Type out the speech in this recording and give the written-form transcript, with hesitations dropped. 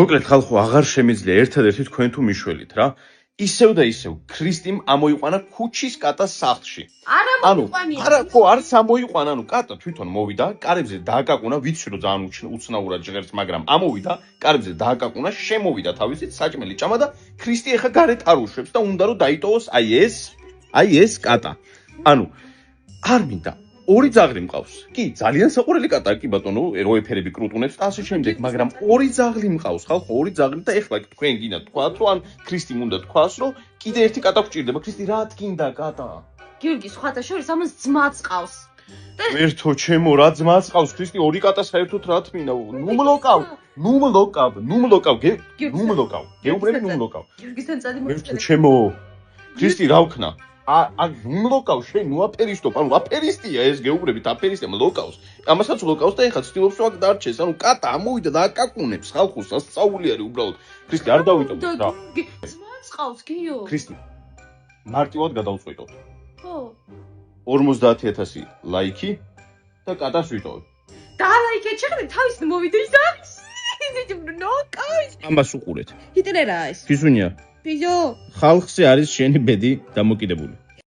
მოკლედ ხალხო, აღარ შემიძლია ერთადერთი თქვენ თუ მიშველით რა. ისევ და ისევ ქრისტიმ ამოიყვანა ქუჩის კატას სახლში. არა, ხო, არც ამოიყვანა, კატა თვითონ მოვიდა, კარებზე დააკაკუნა, ვიცი რომ ძალიან უცნაურად ჟღერს, მაგრამ ამოვიდა, კარებზე დააკაკუნა, შემოვიდა თავისით, საჭმელი ჭამა და ქრისტი ეხა გარეთ არ უშვებს და უნდა რომ დაიტოვოს აი ეს კატა. არ მინდა. ორი ძაღლი მყავს. კი, ძალიან საყვარელი კატაა, კი ბატონო, როეფერები კრუტუნებს და ასე შემდეგ, მაგრამ ორი ძაღლი მყავს, ხალხო, ორი ძაღლი და ეხლა თქვენ გინდა თქვათ, რომ ან ქრისტიმ უნდა თქვას, რომ კიდე ერთი კატა გჭირდება. ქრისტი, რა თქინდა კატა? გიორგი, სხვათა შორის ამას ძმაც ყავს. ერთო ჩემო, რა ძმაც ყავს? ქრისტი, ორი კატა საერთოდ რა თმინდა? ნუ მლოკავ. გეუბნები ნუ მლოკავ. გიორგისთან წადი მოწოდე. ერთო ჩემო. ქრისტი, რა ვქნა? მლოკავს შენ, ნუ აფერისტო, აფერისტია ეს გეუბნებით, აფერისტია მლოკავს. ამასაც მლოკავს და ეხლა ცდილობს რომ აქ დარჩეს. კატა ამოვიდა და აკაკუნებს ხალხოს, სასწაული არის უბრალოდ. ქრისტი, არ დავიტოვოთ რა. ძმაც ყავს, გიო. ქრისტი, მარტივად გადავწყვიტოთ. ხო. 50,000 ლაიქი და კატას ვიტოვებ. დალაიქეთ, შეხედე თავის მოვიდა ის არის. ნოკავის. ამას უყურეთ. ჰიტლერაა ეს. ფიზუნია. ფიზო. ხალხზე არის შენი ბედი დამოკიდებული.